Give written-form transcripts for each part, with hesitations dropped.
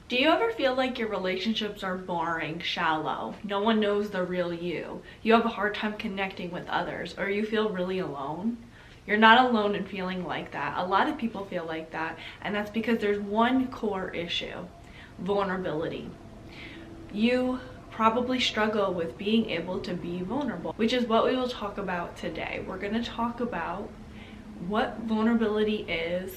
Do you ever feel like your relationships are boring, shallow? No one knows the real you. You have a hard time connecting with others, or you feel really alone? You're not alone in feeling like that. A lot of people feel like that, and that's because there's one core issue: vulnerability. You probably struggle with being able to be vulnerable, which is what we will talk about today. We're going to talk about what vulnerability is,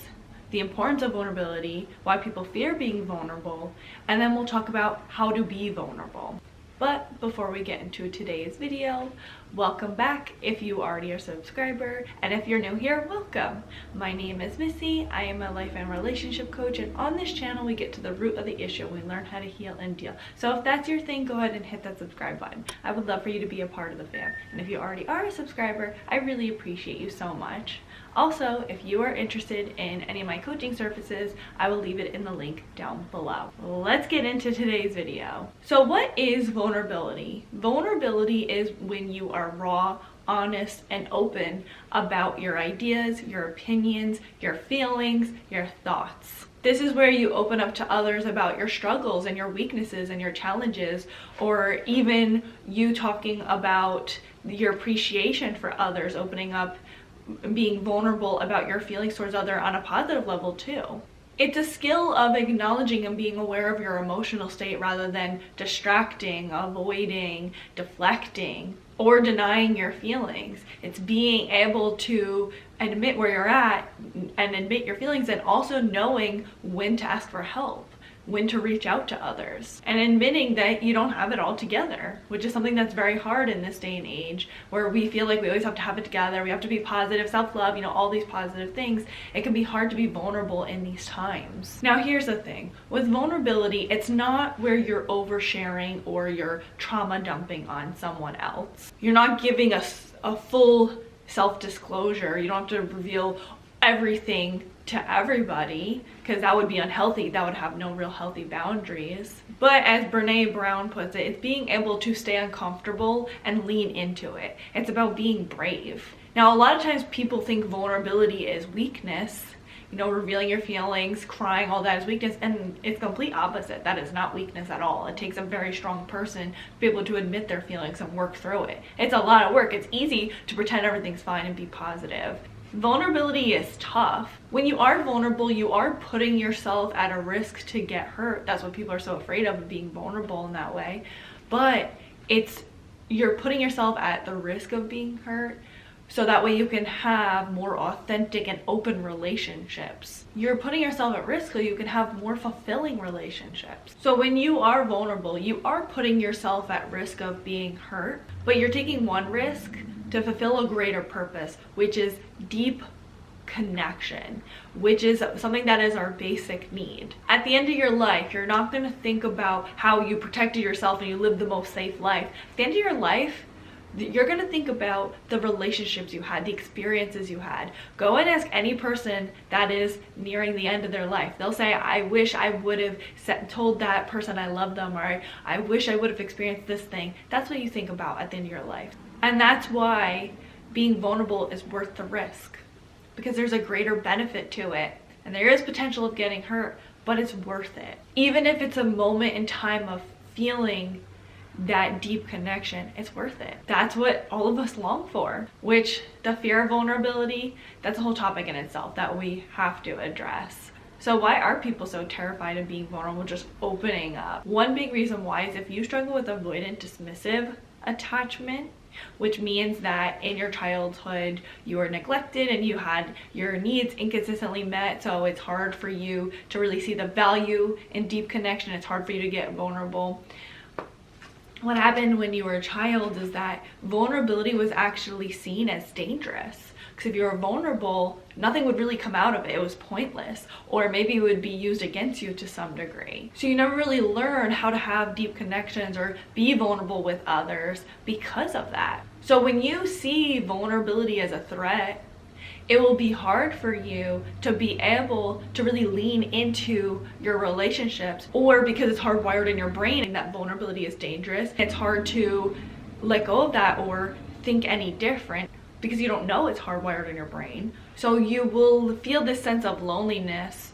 the importance of vulnerability, why people fear being vulnerable, and then we'll talk about how to be vulnerable. But before we get into today's video, welcome back if you already are a subscriber, and if you're new here, welcome. My name is Missy. I am a life and relationship coach, and on this channel we get to the root of the issue. We learn how to heal and deal. So if that's your thing, go ahead and hit that subscribe button. I would love for you to be a part of the fam. And if you already are a subscriber, I really appreciate you so much. Also, if you are interested in any of my coaching services, I will leave it in the link down below. Let's get into today's video. So what is vulnerability? Vulnerability is when you are raw, honest, and open about your ideas, your opinions, your feelings, your thoughts. This is where you open up to others about your struggles and your weaknesses and your challenges, or even you talking about your appreciation for others, opening up, being vulnerable about your feelings towards others on a positive level too. It's a skill of acknowledging and being aware of your emotional state rather than distracting, avoiding, deflecting, or denying your feelings. It's being able to admit where you're at and admit your feelings, and also knowing when to ask for help, when to reach out to others, and admitting that you don't have it all together, which is something that's very hard in this day and age where we feel like we always have to have it together. We have to be positive, self-love, all these positive things. It can be hard to be vulnerable in these times. Now, here's the thing. With vulnerability, it's not where you're oversharing or you're trauma dumping on someone else. You're not giving us a full self-disclosure. You don't have to reveal everything to everybody, because that would be unhealthy. That would have no real healthy boundaries. But as Brene Brown puts it, it's being able to stay uncomfortable and lean into it. It's about being brave. Now, a lot of times people think vulnerability is weakness, revealing your feelings, crying, all that is weakness, and it's complete opposite. That is not weakness at all. It takes a very strong person to be able to admit their feelings and work through it. It's a lot of work. It's easy to pretend everything's fine and be positive. Vulnerability is tough. When you are vulnerable, you are putting yourself at a risk to get hurt. That's what people are so afraid of being vulnerable in that way. But you're putting yourself at the risk of being hurt, so that way you can have more authentic and open relationships. You're putting yourself at risk so you can have more fulfilling relationships. So when you are vulnerable, you are putting yourself at risk of being hurt, but you're taking one risk to fulfill a greater purpose, which is deep connection, which is something that is our basic need. At the end of your life, you're not going to think about how you protected yourself and you lived the most safe life. At the end of your life, you're going to think about the relationships you had, the experiences you had. Go and ask any person that is nearing the end of their life. They'll say, I wish I would have told that person I love them, or I wish I would have experienced this thing. That's what you think about at the end of your life. And that's why being vulnerable is worth the risk, because there's a greater benefit to it, and there is potential of getting hurt, but it's worth it. Even if it's a moment in time of feeling that deep connection, it's worth it. That's what all of us long for, which the fear of vulnerability, that's a whole topic in itself that we have to address. So why are people so terrified of being vulnerable, just opening up? One big reason why is if you struggle with avoidant dismissive attachment, which means that in your childhood you were neglected and you had your needs inconsistently met, so it's hard for you to really see the value in deep connection. It's hard for you to get vulnerable. What happened when you were a child is that vulnerability was actually seen as dangerous. Because if you were vulnerable, nothing would really come out of it. It was pointless, or maybe it would be used against you to some degree. So you never really learn how to have deep connections or be vulnerable with others because of that. So when you see vulnerability as a threat, it will be hard for you to be able to really lean into your relationships, or because it's hardwired in your brain and that vulnerability is dangerous, it's hard to let go of that or think any different. because you don't know it's hardwired in your brain. So you will feel this sense of loneliness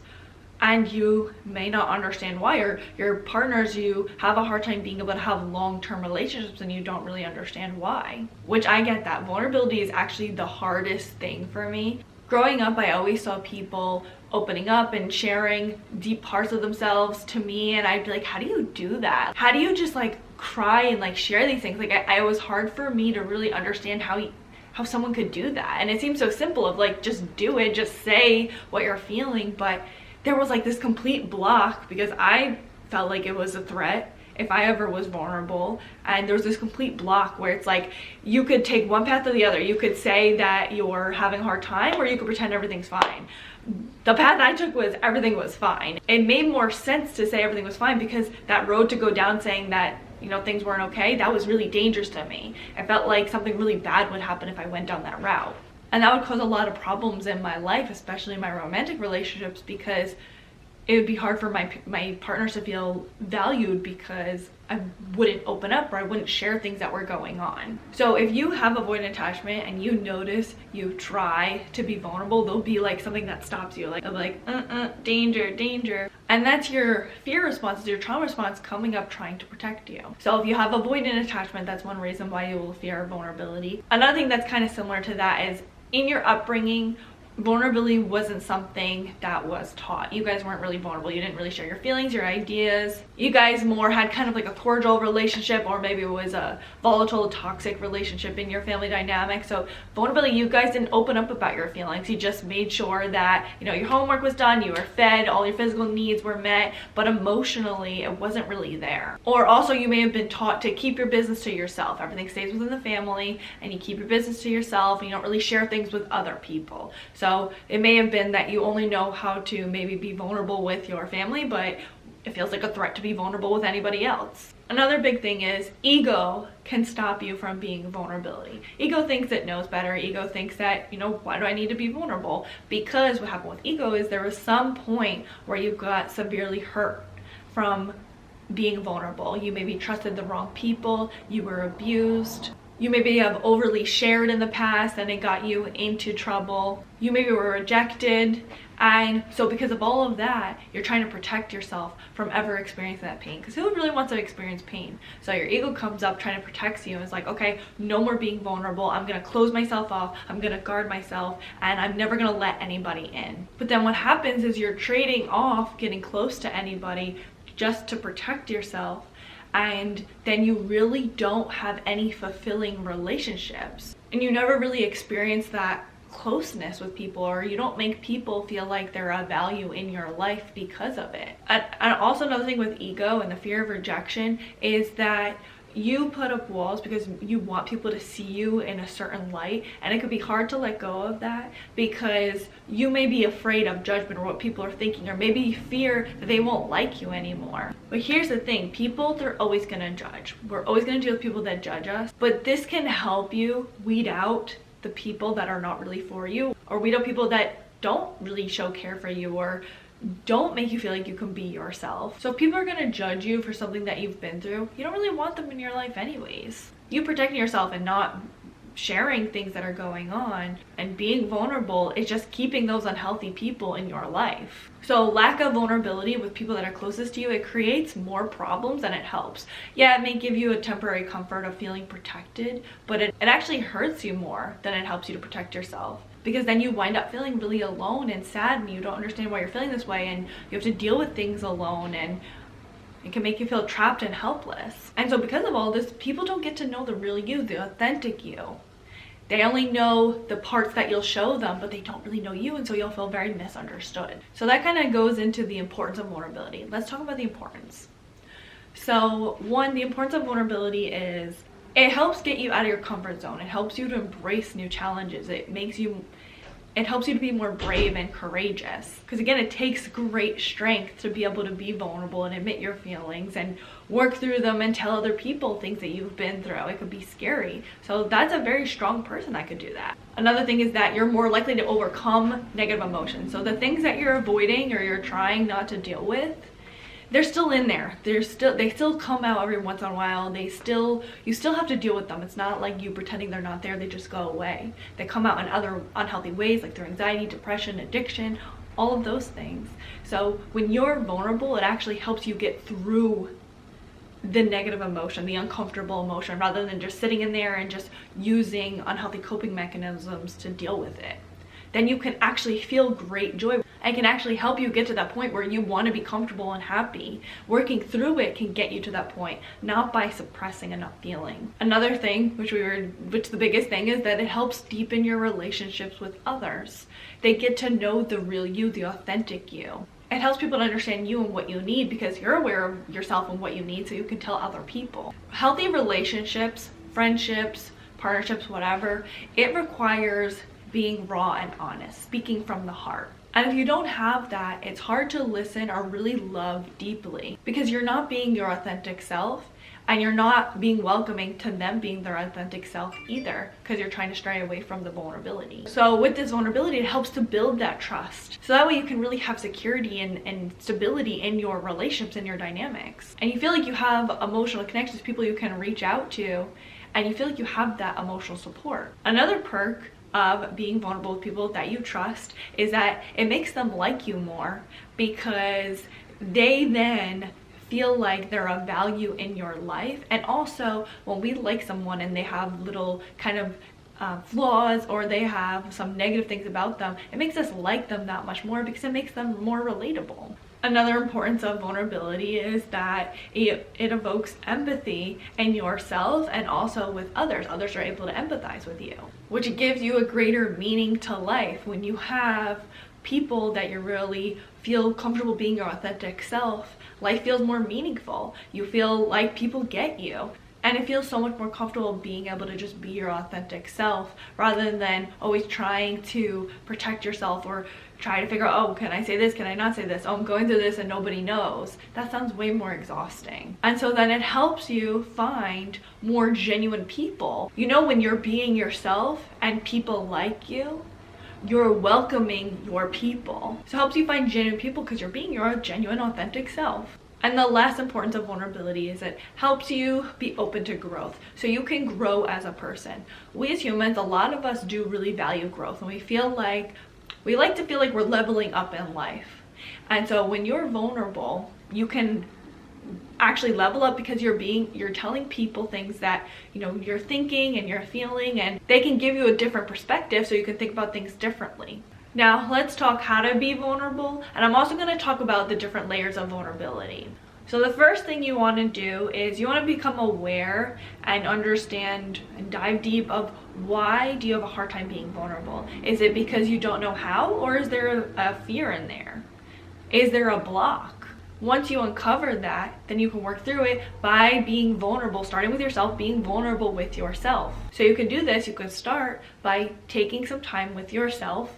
and you may not understand why, or your partners, you have a hard time being able to have long-term relationships and you don't really understand why, which I get that. Vulnerability is actually the hardest thing for me. Growing up, I always saw people opening up and sharing deep parts of themselves to me, and I'd be like, how do you do that? How do you just like cry and like share these things? Like it was hard for me to really understand how someone could do that. And it seems so simple of like, just do it, just say what you're feeling, but there was like this complete block because I felt like it was a threat if I ever was vulnerable, and there was this complete block where it's like you could take one path or the other. You could say that you're having a hard time, or you could pretend everything's fine. The path I took was everything was fine. It made more sense to say everything was fine, because that road to go down saying that, you know, things weren't okay, that was really dangerous to me. I felt like something really bad would happen if I went down that route, and that would cause a lot of problems in my life, especially in my romantic relationships, because it would be hard for my partners to feel valued because I wouldn't open up, or I wouldn't share things that were going on. So if you have avoidant attachment and you notice you try to be vulnerable, there'll be like something that stops you, like danger, danger. And that's your fear response, your trauma response coming up trying to protect you. So if you have avoidant attachment, that's one reason why you will fear vulnerability. Another thing that's kind of similar to that is in your upbringing, vulnerability wasn't something that was taught. You guys weren't really vulnerable. You didn't really share your feelings, your ideas. You guys more had kind of like a cordial relationship, or maybe it was a volatile, toxic relationship in your family dynamic. So vulnerability, you guys didn't open up about your feelings. You just made sure that, you know, your homework was done, you were fed, all your physical needs were met, but emotionally it wasn't really there. Or also you may have been taught to keep your business to yourself. Everything stays within the family and you keep your business to yourself, and you don't really share things with other people. So it may have been that you only know how to maybe be vulnerable with your family, but it feels like a threat to be vulnerable with anybody else. Another big thing is ego can stop you from being vulnerability. Ego thinks it knows better. Ego thinks that, you know, why do I need to be vulnerable? Because what happened with ego is there was some point where you got severely hurt from being vulnerable. You maybe trusted the wrong people, you were abused, you maybe have overly shared in the past and it got you into trouble. You maybe were rejected. And so because of all of that, you're trying to protect yourself from ever experiencing that pain. Because who really wants to experience pain? So your ego comes up trying to protect you and it's like, okay, no more being vulnerable. I'm going to close myself off. I'm going to guard myself, and I'm never going to let anybody in. But then what happens is you're trading off getting close to anybody just to protect yourself. And then you really don't have any fulfilling relationships, and you never really experience that closeness with people, or you don't make people feel like they're of value in your life because of it. And also another thing with ego and the fear of rejection is that you put up walls because you want people to see you in a certain light, and it could be hard to let go of that because you may be afraid of judgment or what people are thinking, or maybe you fear that they won't like you anymore. But here's the thing, people, they're always gonna judge. We're always gonna deal with people that judge us, but this can help you weed out the people that are not really for you, or weed out people that don't really show care for you or don't make you feel like you can be yourself. So if people are going to judge you for something that you've been through, you don't really want them in your life anyways. You protecting yourself and not sharing things that are going on and being vulnerable is just keeping those unhealthy people in your life. So lack of vulnerability with people that are closest to you, it creates more problems than it helps. Yeah, it may give you a temporary comfort of feeling protected, but it actually hurts you more than it helps you to protect yourself. Because then you wind up feeling really alone and sad, and you don't understand why you're feeling this way, and you have to deal with things alone, and it can make you feel trapped and helpless. And so because of all this, people don't get to know the real you, the authentic you. They only know the parts that you'll show them, but they don't really know you, and so you'll feel very misunderstood. So that kind of goes into the importance of vulnerability. Let's talk about the importance. So one, the importance of vulnerability is it helps get you out of your comfort zone. It helps you to embrace new challenges. It helps you to be more brave and courageous. Because again, it takes great strength to be able to be vulnerable and admit your feelings and work through them and tell other people things that you've been through. It could be scary. So that's a very strong person that could do that. Another thing is that you're more likely to overcome negative emotions. So the things that you're avoiding or you're trying not to deal with, they're still in there. They still come out every once in a while. You still have to deal with them. It's not like you pretending they're not there, they just go away. They come out in other unhealthy ways, like through anxiety, depression, addiction, all of those things. So when you're vulnerable, it actually helps you get through the negative emotion, the uncomfortable emotion, rather than just sitting in there and just using unhealthy coping mechanisms to deal with it. Then you can actually feel great joy and can actually help you get to that point where you want to be comfortable and happy. Working through it can get you to that point, not by suppressing and not feeling. Another thing, which the biggest thing is that it helps deepen your relationships with others. They get to know the real you, the authentic you. It helps people to understand you and what you need because you're aware of yourself and what you need, so you can tell other people. Healthy relationships, friendships, partnerships, whatever, it requires being raw and honest, speaking from the heart. And if you don't have that, it's hard to listen or really love deeply because you're not being your authentic self, and you're not being welcoming to them being their authentic self either, because you're trying to stray away from the vulnerability. So with this vulnerability, it helps to build that trust. So that way you can really have security and stability in your relationships and your dynamics. And you feel like you have emotional connections, people you can reach out to, and you feel like you have that emotional support. Another perk of being vulnerable with people that you trust is that it makes them like you more, because they then feel like they're of value in your life. And also when we like someone and they have little kind of flaws, or they have some negative things about them, it makes us like them that much more because it makes them more relatable. Another importance of vulnerability is that it evokes empathy in yourself and also with others. Others are able to empathize with you, which gives you a greater meaning to life. When you have people that you really feel comfortable being your authentic self, life feels more meaningful. You feel like people get you. And it feels so much more comfortable being able to just be your authentic self, rather than always trying to protect yourself or try to figure out, oh, can I say this? Can I not say this? Oh, I'm going through this and nobody knows. That sounds way more exhausting. And so then it helps you find more genuine people. You know, when you're being yourself and people like you, you're welcoming your people. So it helps you find genuine people because you're being your genuine, authentic self. And the last importance of vulnerability is it helps you be open to growth, so you can grow as a person. We as humans, a lot of us do really value growth, and we like to feel like we're leveling up in life. And so when you're vulnerable, you can actually level up because you're telling people things that, you know, you're thinking and you're feeling, and they can give you a different perspective so you can think about things differently. Now let's talk how to be vulnerable, and I'm also going to talk about the different layers of vulnerability. So the first thing you want to do is you want to become aware and understand and dive deep of why do you have a hard time being vulnerable. Is it because you don't know how, or is there a fear in there? Is there a block? Once you uncover that, then you can work through it by being vulnerable, starting with yourself, being vulnerable with yourself. So you can do this, you can start by taking some time with yourself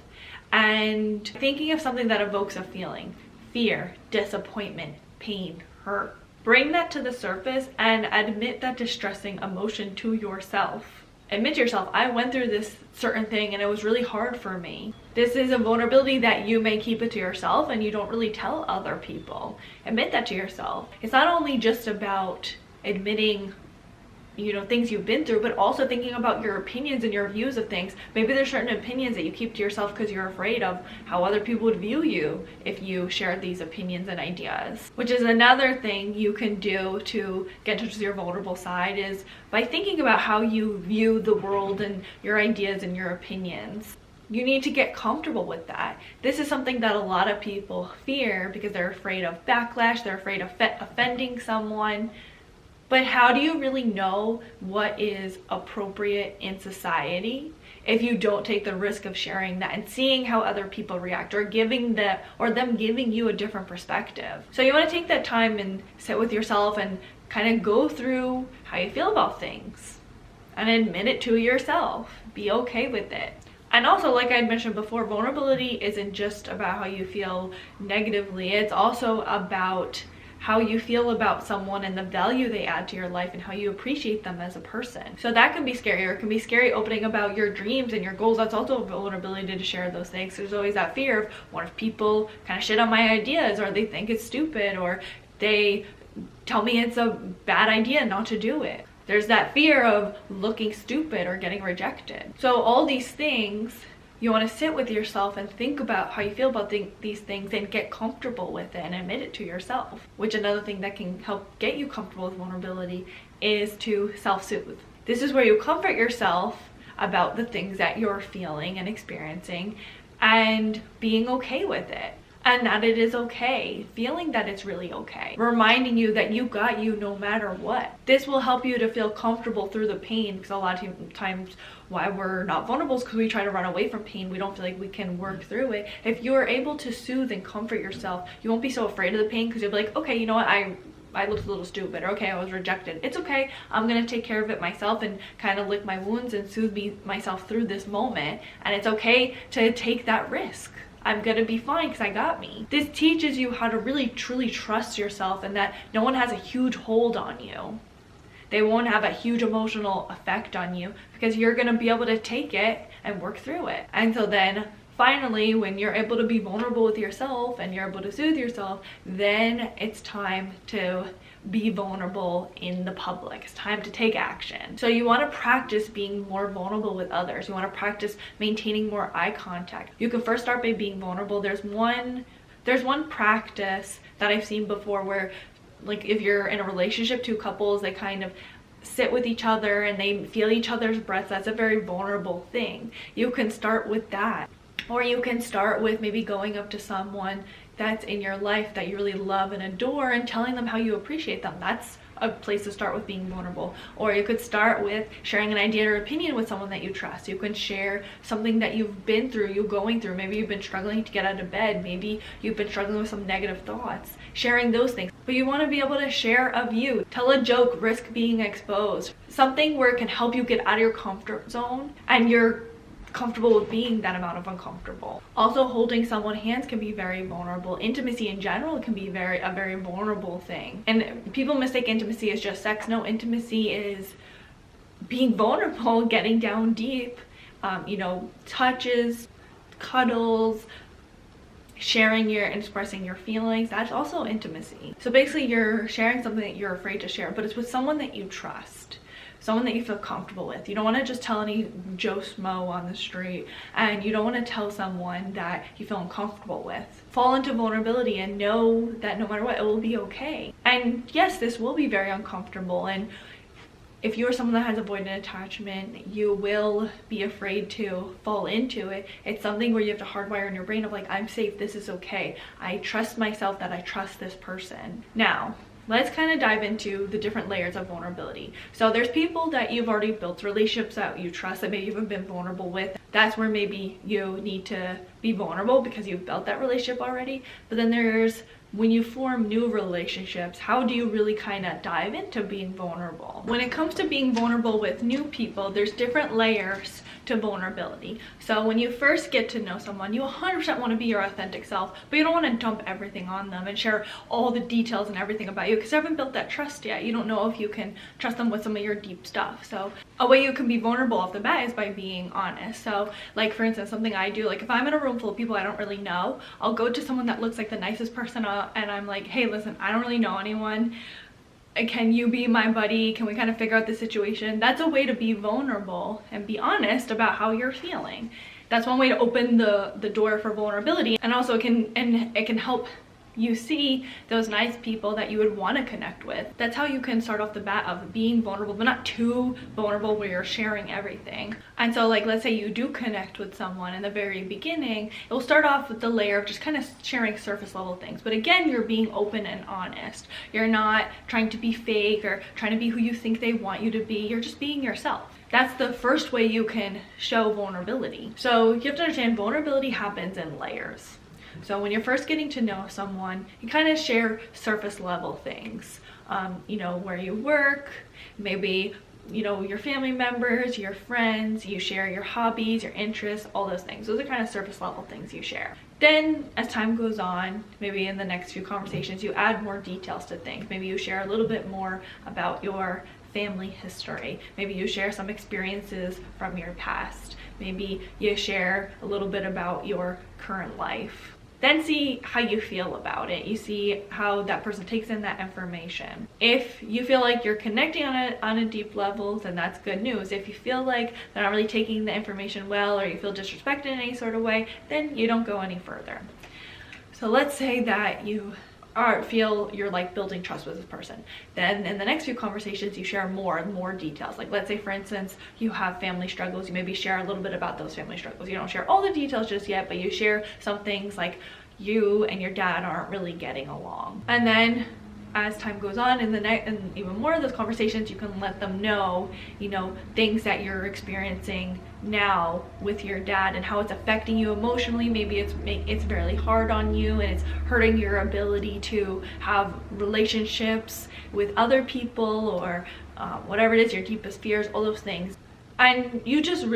and thinking of something that evokes a feeling: fear, disappointment, pain, hurt. Bring that to the surface and admit that distressing emotion to yourself. Admit to yourself, I went through this certain thing and it was really hard for me. This is a vulnerability that you may keep it to yourself and you don't really tell other people. Admit that to yourself. It's not only just about admitting, you know, things you've been through, but also thinking about your opinions and your views of things. Maybe there's certain opinions that you keep to yourself because you're afraid of how other people would view you if you shared these opinions and ideas. Which is another thing you can do to get in touch with your vulnerable side, is by thinking about how you view the world and your ideas and your opinions. You need to get comfortable with that. This is something that a lot of people fear because they're afraid of backlash, they're afraid of offending someone. But how do you really know what is appropriate in society if you don't take the risk of sharing that and seeing how other people react, or them giving you a different perspective? So you want to take that time and sit with yourself and kind of go through how you feel about things and admit it to yourself. Be okay with it. And also, like I had mentioned before, vulnerability isn't just about how you feel negatively. It's also about how you feel about someone and the value they add to your life and how you appreciate them as a person. So that can be scary, or it can be scary opening about your dreams and your goals. That's also a vulnerability to share those things. There's always that fear of, what if people kind of shit on my ideas, or they think it's stupid, or they tell me it's a bad idea not to do it. There's that fear of looking stupid or getting rejected. So all these things You want to sit with yourself and think about how you feel about these things and get comfortable with it and admit it to yourself. Which another thing that can help get you comfortable with vulnerability is to self-soothe. This is where you comfort yourself about the things that you're feeling and experiencing and being okay with it. And that it is okay, feeling that it's really okay, reminding you that you got you no matter what. This will help you to feel comfortable through the pain, because a lot of times why we're not vulnerable is because we try to run away from pain. We don't feel like we can work through it. If you're able to soothe and comfort yourself, you won't be so afraid of the pain, because you'll be like, okay, you know what, I looked a little stupid, or okay, I was rejected. It's okay, I'm gonna take care of it myself and kind of lick my wounds and soothe myself through this moment. And it's okay to take that risk. I'm gonna be fine because I got me. This teaches you how to really truly trust yourself, and that no one has a huge hold on you. They won't have a huge emotional effect on you because you're gonna be able to take it and work through it. And so then finally, when you're able to be vulnerable with yourself and you're able to soothe yourself, then it's time to be vulnerable in the public. It's time to take action. So you want to practice being more vulnerable with others. You want to practice maintaining more eye contact. You can first start by being vulnerable. There's one practice that I've seen before where, like, if you're in a relationship, two couples, they kind of sit with each other and they feel each other's breath. That's a very vulnerable thing. You can start with that. Or you can start with maybe going up to someone that's in your life that you really love and adore and telling them how you appreciate them. That's a place to start with being vulnerable. Or you could start with sharing an idea or opinion with someone that you trust. You can share something that you've been through, you're going through. Maybe you've been struggling to get out of bed. Maybe you've been struggling with some negative thoughts. Sharing those things. But you want to be able to share of you. Tell a joke, risk being exposed. Something where it can help you get out of your comfort zone and you're comfortable with being that amount of uncomfortable. Also, holding someone's hands can be very vulnerable. Intimacy in general can be a very vulnerable thing. And people mistake intimacy as just sex. No, intimacy is being vulnerable, getting down deep, touches, cuddles, sharing and expressing your feelings. That's also intimacy. So basically you're sharing something that you're afraid to share, but it's with someone that you trust. Someone that you feel comfortable with. You don't want to just tell any Joe Smo on the street, and you don't want to tell someone that you feel uncomfortable with. Fall into vulnerability and know that no matter what, it will be okay. And yes, this will be very uncomfortable, and if you're someone that has avoidant attachment, you will be afraid to fall into it. It's something where you have to hardwire in your brain of like, I'm safe, this is okay. I trust myself that I trust this person. Now, let's kind of dive into the different layers of vulnerability. So there's people that you've already built relationships that you trust, that maybe you've been vulnerable with. That's where maybe you need to be vulnerable because you've built that relationship already. But then there's when you form new relationships, how do you really kind of dive into being vulnerable? When it comes to being vulnerable with new people, there's different layers to vulnerability. So when you first get to know someone, you 100% want to be your authentic self, but you don't want to dump everything on them and share all the details and everything about you because you haven't built that trust yet. You don't know if you can trust them with some of your deep stuff. So a way you can be vulnerable off the bat is by being honest. So like, for instance, something I do, like if I'm in a room full of people I don't really know, I'll go to someone that looks like the nicest person and I'm like, hey, listen, I don't really know anyone. Can you be my buddy? Can we kind of figure out the situation? That's a way to be vulnerable and be honest about how you're feeling. That's one way to open the door for vulnerability. And also it can help you see those nice people that you would want to connect with. That's how you can start off the bat of being vulnerable, but not too vulnerable where you're sharing everything. And so like, let's say you do connect with someone in the very beginning, it will start off with the layer of just kind of sharing surface level things. But again, you're being open and honest. You're not trying to be fake or trying to be who you think they want you to be. You're just being yourself. That's the first way you can show vulnerability. So you have to understand vulnerability happens in layers. So when you're first getting to know someone, you kind of share surface level things, where you work, maybe, your family members, your friends, you share your hobbies, your interests, all those things. Those are kind of surface level things you share. Then as time goes on, maybe in the next few conversations, you add more details to things. Maybe you share a little bit more about your family history. Maybe you share some experiences from your past. Maybe you share a little bit about your current life. Then see how you feel about it. You see how that person takes in that information. If you feel like you're connecting on a deep level, then that's good news. If you feel like they're not really taking the information well, or you feel disrespected in any sort of way, then you don't go any further. So let's say that you feel you're like building trust with this person. Then in the next few conversations, you share more and more details. Like, let's say for instance, you have family struggles, you maybe share a little bit about those family struggles. You don't share all the details just yet, but you share some things like you and your dad aren't really getting along. And then as time goes on in the next and even more of those conversations, you can let them know, you know, things that you're experiencing now with your dad and how it's affecting you emotionally. Maybe it's really hard on you and it's hurting your ability to have relationships with other people, or whatever it is, your deepest fears, all those things. And you just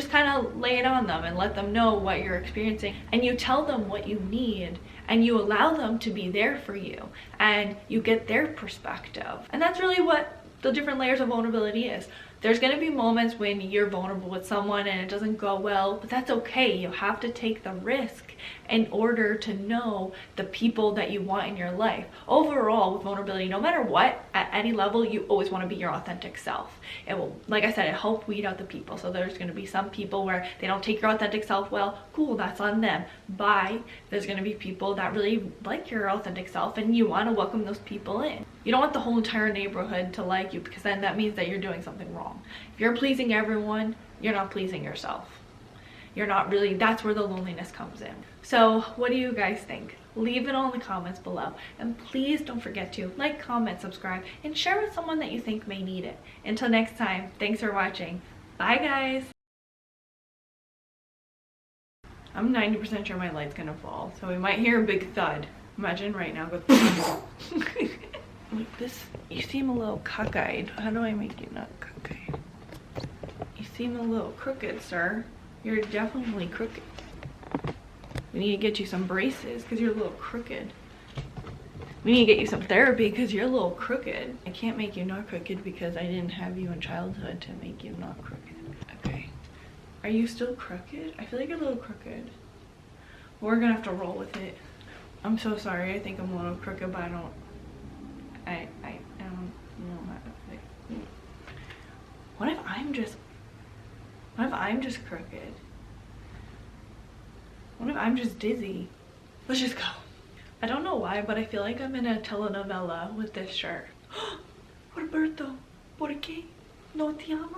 kind of lay it on them and let them know what you're experiencing, and you tell them what you need, and you allow them to be there for you, and you get their perspective. And that's really what the different layers of vulnerability is. There's going to be moments when you're vulnerable with someone and it doesn't go well, but that's okay. You have to take the risk in order to know the people that you want in your life. Overall, with vulnerability, no matter what, at any level, you always want to be your authentic self. It will, like I said, it helps weed out the people. So there's going to be some people where they don't take your authentic self well. Cool, that's on them. Bye. There's going to be people that really like your authentic self, and you want to welcome those people in. You don't want the whole entire neighborhood to like you, because then that means that you're doing something wrong. If you're pleasing everyone, you're not pleasing yourself. You're not really, that's where the loneliness comes in. So what do you guys think? Leave it all in the comments below. And please don't forget to like, comment, subscribe, and share with someone that you think may need it. Until next time, thanks for watching. Bye guys. I'm 90% sure my light's gonna fall, so we might hear a big thud. Imagine right now, go like this. You seem a little cockeyed. How do I make you not cockeyed? You seem a little crooked, sir. You're definitely crooked. We need to get you some braces because you're a little crooked. We need to get you some therapy because you're a little crooked. I can't make you not crooked because I didn't have you in childhood to make you not crooked. Okay. Are you still crooked? I feel like you're a little crooked. We're gonna have to roll with it. I'm so sorry. I think I'm a little crooked, but I don't know how to fix it. What if I'm just crooked? What if I'm just dizzy? Let's just go. I don't know why, but I feel like I'm in a telenovela with this shirt. Roberto, ¿por qué no te amo?